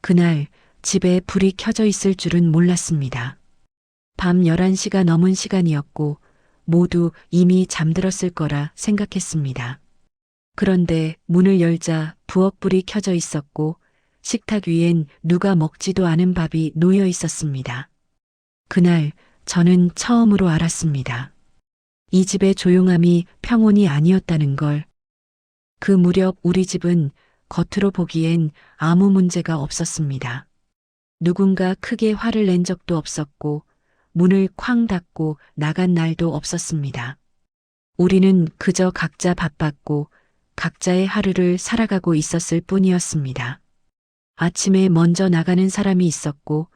그날 집에 불이 켜져 있을 줄은 몰랐습니다. 밤 11시가 넘은 시간이었고 모두 이미 잠들었을 거라 생각했습니다. 그런데 문을 열자 부엌불이 켜져 있었고 식탁 위엔 누가 먹지도 않은 밥이 놓여 있었습니다. 그날 저는 처음으로 알았습니다. 이 집의 조용함이 평온이 아니었다는 걸. 그 무렵 우리 집은 겉으로 보기엔 아무 문제가 없었습니다. 누군가 크게 화를 낸 적도 없었고 문을 쾅 닫고 나간 날도 없었습니다. 우리는 그저 각자 바빴고 각자의 하루를 살아가고 있었을 뿐이었습니다. 아침에 먼저 나가는 사람이 있었고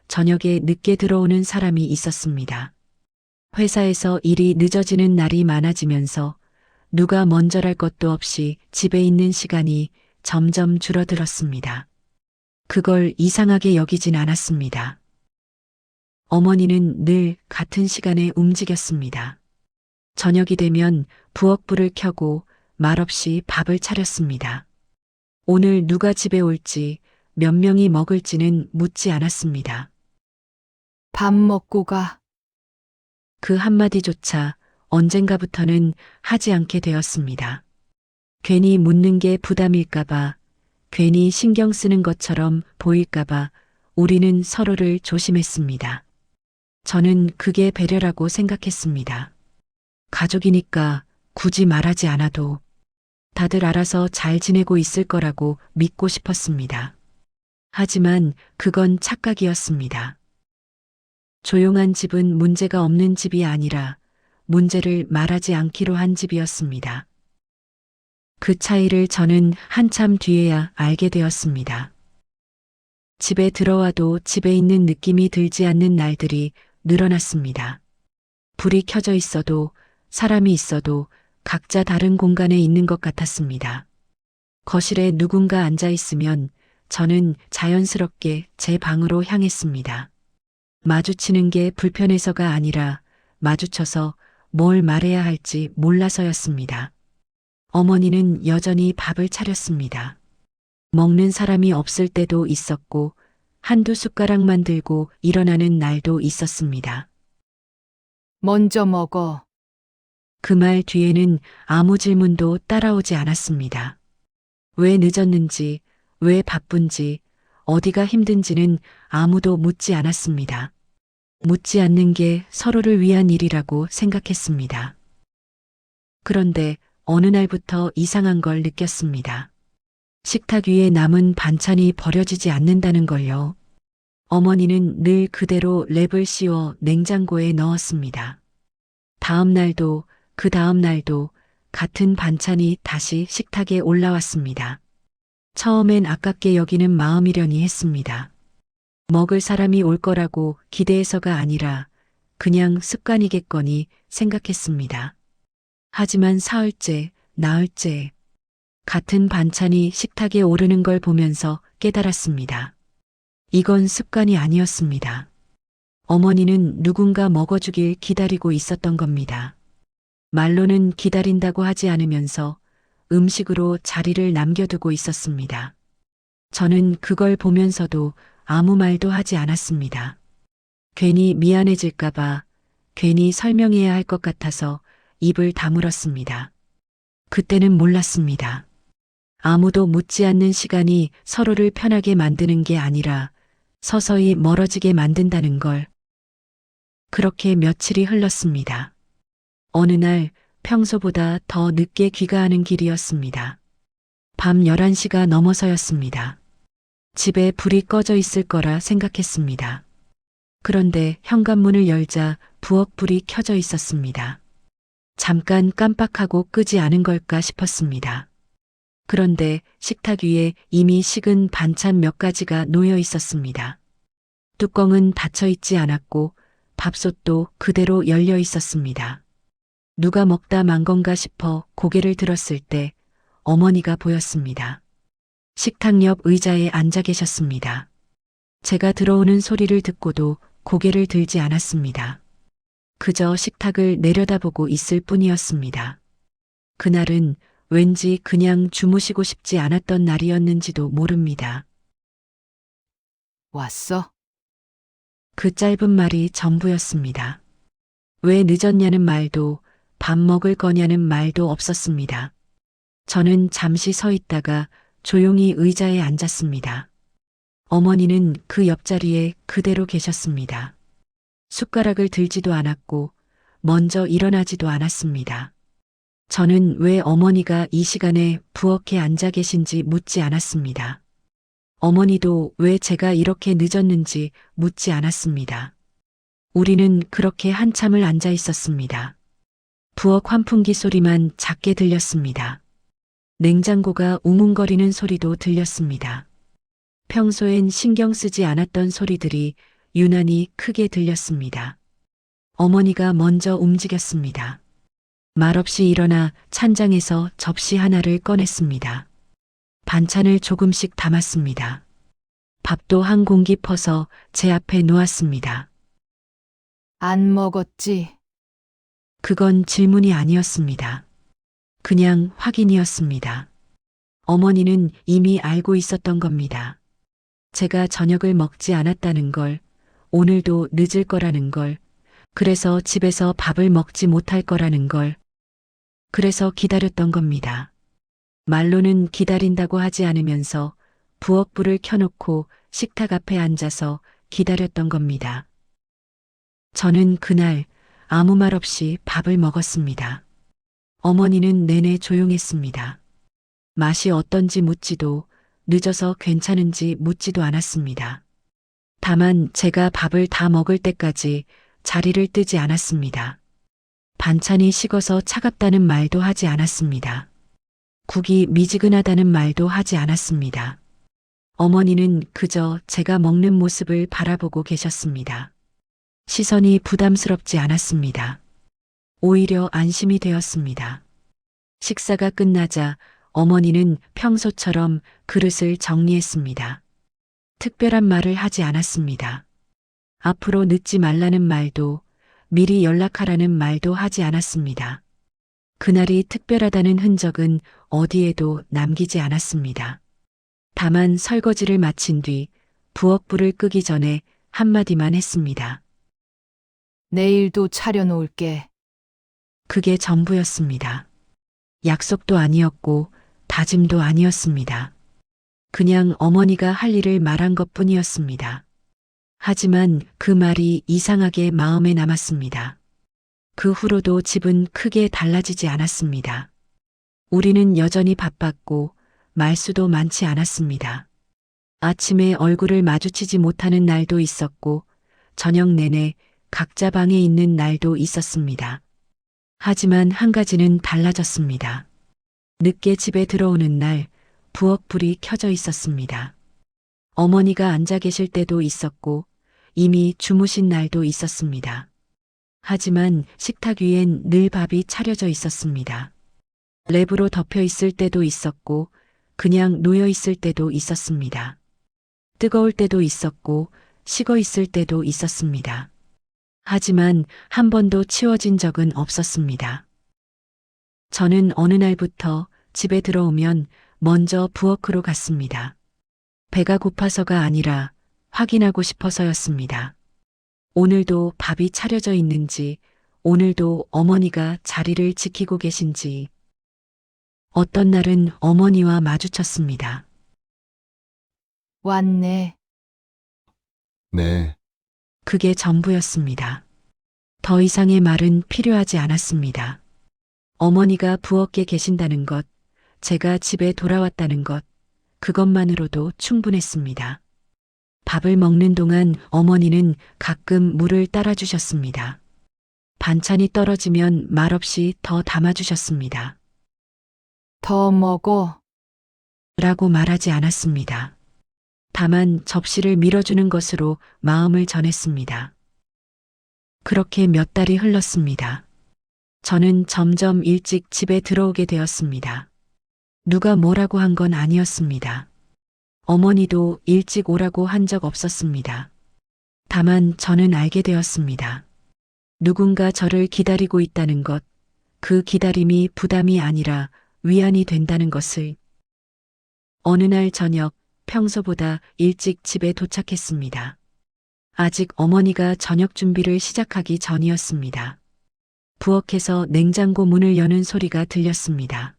저녁에 늦게 들어오는 사람이 있었습니다. 회사에서 일이 늦어지는 날이 많아지면서 누가 먼저랄 것도 없이 집에 있는 시간이 점점 줄어들었습니다. 그걸 이상하게 여기진 않았습니다. 어머니는 늘 같은 시간에 움직였습니다. 저녁이 되면 부엌불을 켜고 말없이 밥을 차렸습니다. 오늘 누가 집에 올지 몇 명이 먹을지는 묻지 않았습니다. 밥 먹고 가. 그 한마디조차 언젠가부터는 하지 않게 되었습니다. 괜히 묻는 게 부담일까봐, 괜히 신경 쓰는 것처럼 보일까봐 우리는 서로를 조심했습니다. 저는 그게 배려라고 생각했습니다. 가족이니까 굳이 말하지 않아도 다들 알아서 잘 지내고 있을 거라고 믿고 싶었습니다. 하지만 그건 착각이었습니다. 조용한 집은 문제가 없는 집이 아니라 문제를 말하지 않기로 한 집이었습니다. 그 차이를 저는 한참 뒤에야 알게 되었습니다. 집에 들어와도 집에 있는 느낌이 들지 않는 날들이 늘어났습니다. 불이 켜져 있어도 사람이 있어도 각자 다른 공간에 있는 것 같았습니다. 거실에 누군가 앉아 있으면 저는 자연스럽게 제 방으로 향했습니다. 마주치는 게 불편해서가 아니라 마주쳐서 뭘 말해야 할지 몰라서였습니다. 어머니는 여전히 밥을 차렸습니다. 먹는 사람이 없을 때도 있었고 한두 숟가락만 들고 일어나는 날도 있었습니다. 먼저 먹어. 그 말 뒤에는 아무 질문도 따라오지 않았습니다. 왜 늦었는지, 왜 바쁜지, 어디가 힘든지는 아무도 묻지 않았습니다. 묻지 않는 게 서로를 위한 일이라고 생각했습니다. 그런데 어느 날부터 이상한 걸 느꼈습니다. 식탁 위에 남은 반찬이 버려지지 않는다는 걸요. 어머니는 늘 그대로 랩을 씌워 냉장고에 넣었습니다. 다음 날도 그 다음 날도 같은 반찬이 다시 식탁에 올라왔습니다. 처음엔 아깝게 여기는 마음이려니 했습니다. 먹을 사람이 올 거라고 기대해서가 아니라 그냥 습관이겠거니 생각했습니다. 하지만 사흘째, 나흘째 같은 반찬이 식탁에 오르는 걸 보면서 깨달았습니다. 이건 습관이 아니었습니다. 어머니는 누군가 먹어주길 기다리고 있었던 겁니다. 말로는 기다린다고 하지 않으면서 음식으로 자리를 남겨두고 있었습니다. 저는 그걸 보면서도 아무 말도 하지 않았습니다. 괜히 미안해질까봐, 괜히 설명해야 할 것 같아서 입을 다물었습니다. 그때는 몰랐습니다. 아무도 묻지 않는 시간이 서로를 편하게 만드는 게 아니라 서서히 멀어지게 만든다는 걸. 그렇게 며칠이 흘렀습니다. 어느 날 평소보다 더 늦게 귀가하는 길이었습니다. 밤 11시가 넘어서였습니다. 집에 불이 꺼져 있을 거라 생각했습니다. 그런데 현관문을 열자 부엌불이 켜져 있었습니다. 잠깐 깜빡하고 끄지 않은 걸까 싶었습니다. 그런데 식탁 위에 이미 식은 반찬 몇 가지가 놓여 있었습니다. 뚜껑은 닫혀 있지 않았고 밥솥도 그대로 열려 있었습니다. 누가 먹다 만 건가 싶어 고개를 들었을 때 어머니가 보였습니다. 식탁 옆 의자에 앉아 계셨습니다. 제가 들어오는 소리를 듣고도 고개를 들지 않았습니다. 그저 식탁을 내려다보고 있을 뿐이었습니다. 그날은 왠지 그냥 주무시고 싶지 않았던 날이었는지도 모릅니다. 왔어? 그 짧은 말이 전부였습니다. 왜 늦었냐는 말도 밥 먹을 거냐는 말도 없었습니다. 저는 잠시 서 있다가 조용히 의자에 앉았습니다. 어머니는 그 옆자리에 그대로 계셨습니다. 숟가락을 들지도 않았고 먼저 일어나지도 않았습니다. 저는 왜 어머니가 이 시간에 부엌에 앉아 계신지 묻지 않았습니다. 어머니도 왜 제가 이렇게 늦었는지 묻지 않았습니다. 우리는 그렇게 한참을 앉아 있었습니다. 부엌 환풍기 소리만 작게 들렸습니다. 냉장고가 우문거리는 소리도 들렸습니다. 평소엔 신경 쓰지 않았던 소리들이 유난히 크게 들렸습니다. 어머니가 먼저 움직였습니다. 말없이 일어나 찬장에서 접시 하나를 꺼냈습니다. 반찬을 조금씩 담았습니다. 밥도 한 공기 퍼서 제 앞에 놓았습니다. 안 먹었지? 그건 질문이 아니었습니다. 그냥 확인이었습니다. 어머니는 이미 알고 있었던 겁니다. 제가 저녁을 먹지 않았다는 걸, 오늘도 늦을 거라는 걸, 그래서 집에서 밥을 먹지 못할 거라는 걸, 그래서 기다렸던 겁니다. 말로는 기다린다고 하지 않으면서 부엌불을 켜놓고 식탁 앞에 앉아서 기다렸던 겁니다. 저는 그날 아무 말 없이 밥을 먹었습니다. 어머니는 내내 조용했습니다. 맛이 어떤지 묻지도 늦어서 괜찮은지 묻지도 않았습니다. 다만 제가 밥을 다 먹을 때까지 자리를 뜨지 않았습니다. 반찬이 식어서 차갑다는 말도 하지 않았습니다. 국이 미지근하다는 말도 하지 않았습니다. 어머니는 그저 제가 먹는 모습을 바라보고 계셨습니다. 시선이 부담스럽지 않았습니다. 오히려 안심이 되었습니다. 식사가 끝나자 어머니는 평소처럼 그릇을 정리했습니다. 특별한 말을 하지 않았습니다. 앞으로 늦지 말라는 말도 미리 연락하라는 말도 하지 않았습니다. 그날이 특별하다는 흔적은 어디에도 남기지 않았습니다. 다만 설거지를 마친 뒤 부엌불을 끄기 전에 한마디만 했습니다. 내일도 차려놓을게. 그게 전부였습니다. 약속도 아니었고 다짐도 아니었습니다. 그냥 어머니가 할 일을 말한 것뿐이었습니다. 하지만 그 말이 이상하게 마음에 남았습니다. 그 후로도 집은 크게 달라지지 않았습니다. 우리는 여전히 바빴고 말수도 많지 않았습니다. 아침에 얼굴을 마주치지 못하는 날도 있었고 저녁 내내 각자 방에 있는 날도 있었습니다. 하지만 한 가지는 달라졌습니다. 늦게 집에 들어오는 날 부엌불이 켜져 있었습니다. 어머니가 앉아 계실 때도 있었고 이미 주무신 날도 있었습니다. 하지만 식탁 위엔 늘 밥이 차려져 있었습니다. 랩으로 덮여 있을 때도 있었고 그냥 놓여 있을 때도 있었습니다. 뜨거울 때도 있었고 식어 있을 때도 있었습니다. 하지만 한 번도 치워진 적은 없었습니다. 저는 어느 날부터 집에 들어오면 먼저 부엌으로 갔습니다. 배가 고파서가 아니라 확인하고 싶어서였습니다. 오늘도 밥이 차려져 있는지, 오늘도 어머니가 자리를 지키고 계신지. 어떤 날은 어머니와 마주쳤습니다. 왔네. 네, 그게 전부였습니다. 더 이상의 말은 필요하지 않았습니다. 어머니가 부엌에 계신다는 것, 제가 집에 돌아왔다는 것, 그것만으로도 충분했습니다. 밥을 먹는 동안 어머니는 가끔 물을 따라주셨습니다. 반찬이 떨어지면 말없이 더 담아주셨습니다. 더 먹어. 라고 말하지 않았습니다. 다만 접시를 밀어주는 것으로 마음을 전했습니다. 그렇게 몇 달이 흘렀습니다. 저는 점점 일찍 집에 들어오게 되었습니다. 누가 뭐라고 한 건 아니었습니다. 어머니도 일찍 오라고 한 적 없었습니다. 다만 저는 알게 되었습니다. 누군가 저를 기다리고 있다는 것, 그 기다림이 부담이 아니라 위안이 된다는 것을. 어느 날 저녁 평소보다 일찍 집에 도착했습니다. 아직 어머니가 저녁 준비를 시작하기 전이었습니다. 부엌에서 냉장고 문을 여는 소리가 들렸습니다.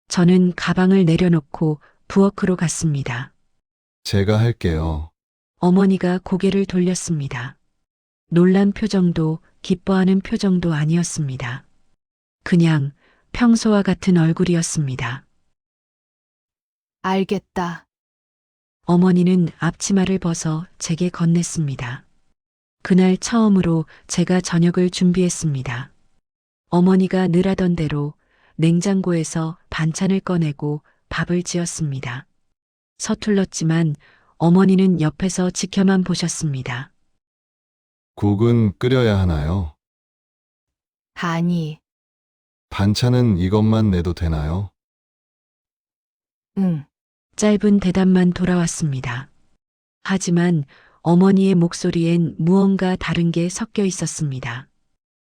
저는 가방을 내려놓고 부엌으로 갔습니다. 제가 할게요. 어머니가 고개를 돌렸습니다. 놀란 표정도 기뻐하는 표정도 아니었습니다. 그냥 평소와 같은 얼굴이었습니다. 알겠다. 어머니는 앞치마를 벗어 제게 건넸습니다. 그날 처음으로 제가 저녁을 준비했습니다. 어머니가 늘 하던 대로 냉장고에서 반찬을 꺼내고 밥을 지었습니다. 서툴렀지만 어머니는 옆에서 지켜만 보셨습니다. 국은 끓여야 하나요? 아니, 반찬은 이것만 내도 되나요? 응. 짧은 대답만 돌아왔습니다. 하지만 어머니의 목소리엔 무언가 다른 게 섞여 있었습니다.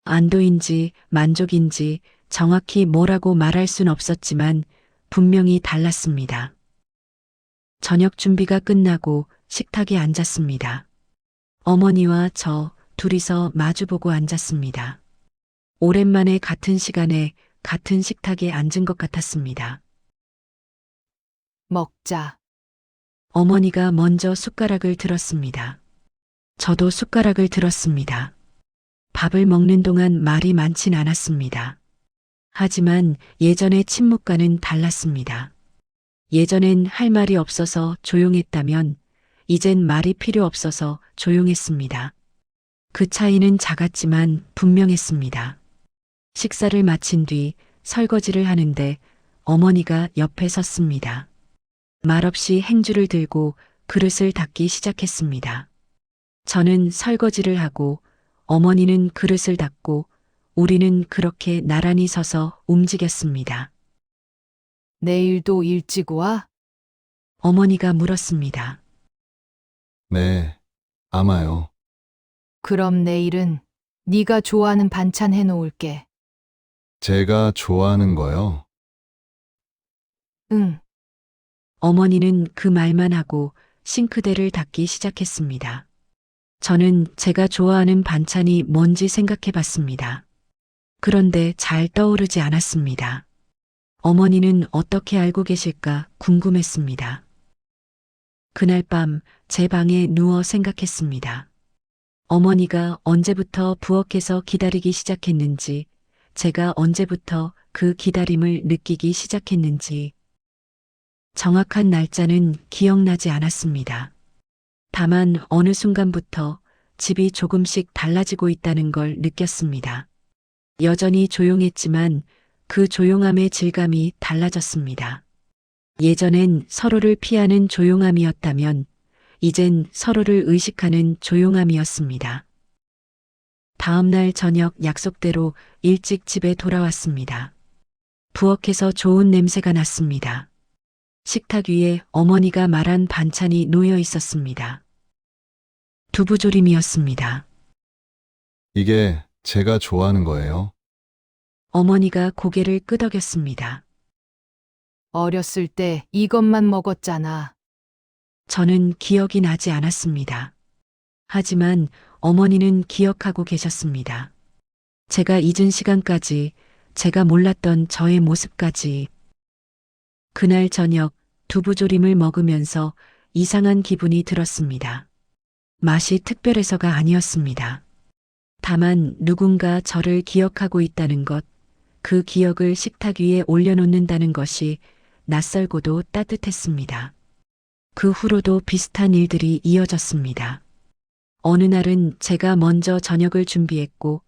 안도인지 만족인지 정확히 뭐라고 말할 순 없었지만 분명히 달랐습니다. 저녁 준비가 끝나고 식탁에 앉았습니다. 어머니와 저 둘이서 마주보고 앉았습니다. 오랜만에 같은 시간에 같은 식탁에 앉은 것 같았습니다. 먹자. 어머니가 먼저 숟가락을 들었습니다. 저도 숟가락을 들었습니다. 밥을 먹는 동안 말이 많진 않았습니다. 하지만 예전의 침묵과는 달랐습니다. 예전엔 할 말이 없어서 조용했다면 이젠 말이 필요 없어서 조용했습니다. 그 차이는 작았지만 분명했습니다. 식사를 마친 뒤 설거지를 하는데 어머니가 옆에 섰습니다. 말없이 행주를 들고 그릇을 닦기 시작했습니다. 저는 설거지를 하고 어머니는 그릇을 닦고 우리는 그렇게 나란히 서서 움직였습니다. 내일도 일찍 와? 어머니가 물었습니다. 네, 아마요. 그럼 내일은 네가 좋아하는 반찬 해놓을게. 제가 좋아하는 거요. 응. 어머니는 그 말만 하고 싱크대를 닦기 시작했습니다. 저는 제가 좋아하는 반찬이 뭔지 생각해 봤습니다. 그런데 잘 떠오르지 않았습니다. 어머니는 어떻게 알고 계실까 궁금했습니다. 그날 밤 제 방에 누워 생각했습니다. 어머니가 언제부터 부엌에서 기다리기 시작했는지, 제가 언제부터 그 기다림을 느끼기 시작했는지, 정확한 날짜는 기억나지 않았습니다. 다만 어느 순간부터 집이 조금씩 달라지고 있다는 걸 느꼈습니다. 여전히 조용했지만 그 조용함의 질감이 달라졌습니다. 예전엔 서로를 피하는 조용함이었다면 이젠 서로를 의식하는 조용함이었습니다. 다음 날 저녁 약속대로 일찍 집에 돌아왔습니다. 부엌에서 좋은 냄새가 났습니다. 식탁 위에 어머니가 말한 반찬이 놓여 있었습니다. 두부조림이었습니다. 이게 제가 좋아하는 거예요. 어머니가 고개를 끄덕였습니다. 어렸을 때 이것만 먹었잖아. 저는 기억이 나지 않았습니다. 하지만 어머니는 기억하고 계셨습니다. 제가 잊은 시간까지, 제가 몰랐던 저의 모습까지. 그날 저녁 두부조림을 먹으면서 이상한 기분이 들었습니다. 맛이 특별해서가 아니었습니다. 다만 누군가 저를 기억하고 있다는 것, 그 기억을 식탁 위에 올려놓는다는 것이 낯설고도 따뜻했습니다. 그 후로도 비슷한 일들이 이어졌습니다. 어느 날은 제가 먼저 저녁을 준비했고,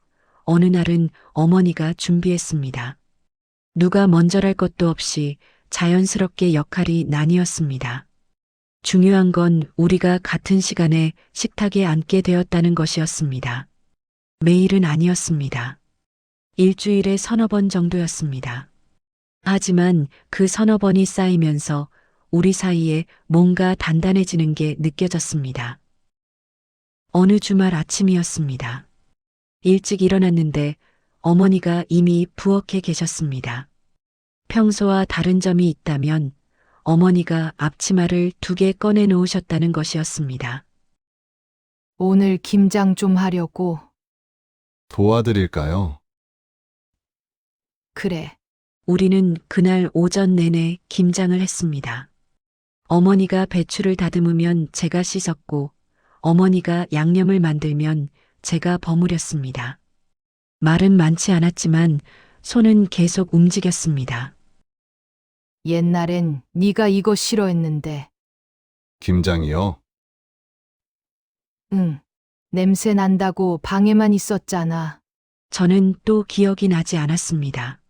어느 날은 어머니가 준비했습니다. 누가 먼저랄 것도 없이 자연스럽게 역할이 나뉘었습니다. 중요한 건 우리가 같은 시간에 식탁에 앉게 되었다는 것이었습니다. 매일은 아니었습니다. 일주일에 서너 번 정도였습니다. 하지만 그 서너 번이 쌓이면서 우리 사이에 뭔가 단단해지는 게 느껴졌습니다. 어느 주말 아침이었습니다. 일찍 일어났는데 어머니가 이미 부엌에 계셨습니다. 평소와 다른 점이 있다면 어머니가 앞치마를 2개 꺼내 놓으셨다는 것이었습니다. 오늘 김장 좀 하려고. 도와드릴까요? 그래. 우리는 그날 오전 내내 김장을 했습니다. 어머니가 배추를 다듬으면 제가 씻었고, 어머니가 양념을 만들면 제가 버무렸습니다. 말은 많지 않았지만 손은 계속 움직였습니다. 옛날엔 네가 이거 싫어했는데. 김장이요? 응. 냄새 난다고 방에만 있었잖아. 저는 또 기억이 나지 않았습니다.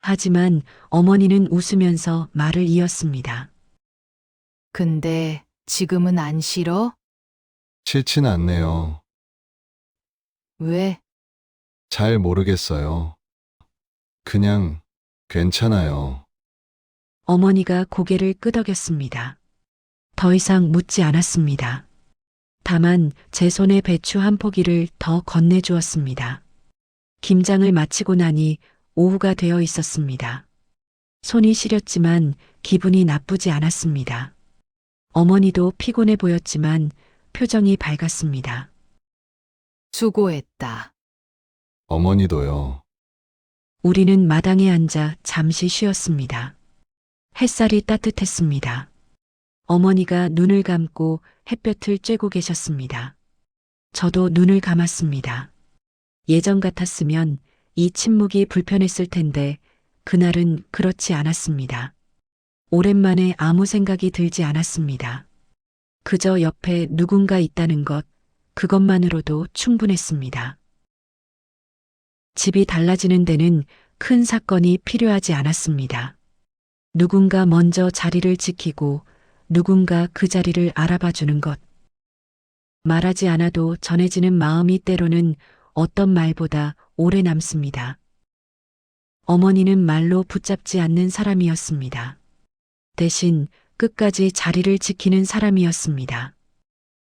하지만 어머니는 웃으면서 말을 이었습니다. 근데 지금은 안 싫어? 싫진 않네요. 왜? 잘 모르겠어요. 그냥 괜찮아요. 어머니가 고개를 끄덕였습니다. 더 이상 묻지 않았습니다. 다만 제 손에 배추 한 포기를 더 건네주었습니다. 김장을 마치고 나니 오후가 되어 있었습니다. 손이 시렸지만 기분이 나쁘지 않았습니다. 어머니도 피곤해 보였지만 표정이 밝았습니다. 수고했다. 어머니도요. 우리는 마당에 앉아 잠시 쉬었습니다. 햇살이 따뜻했습니다. 어머니가 눈을 감고 햇볕을 쬐고 계셨습니다. 저도 눈을 감았습니다. 예전 같았으면 이 침묵이 불편했을 텐데 그날은 그렇지 않았습니다. 오랜만에 아무 생각이 들지 않았습니다. 그저 옆에 누군가 있다는 것, 그것만으로도 충분했습니다. 집이 달라지는 데는 큰 사건이 필요하지 않았습니다. 누군가 먼저 자리를 지키고 누군가 그 자리를 알아봐 주는 것. 말하지 않아도 전해지는 마음이 때로는 어떤 말보다 오래 남습니다. 어머니는 말로 붙잡지 않는 사람이었습니다. 대신 끝까지 자리를 지키는 사람이었습니다.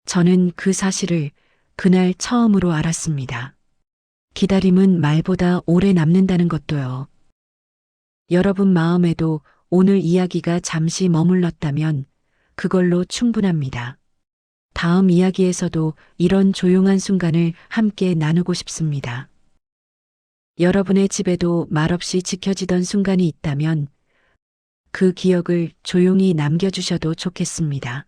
저는 그 사실을 그날 처음으로 알았습니다. 기다림은 말보다 오래 남는다는 것도요. 여러분 마음에도 오늘 이야기가 잠시 머물렀다면 그걸로 충분합니다. 다음 이야기에서도 이런 조용한 순간을 함께 나누고 싶습니다. 여러분의 집에도 말없이 지켜지던 순간이 있다면 그 기억을 조용히 남겨주셔도 좋겠습니다.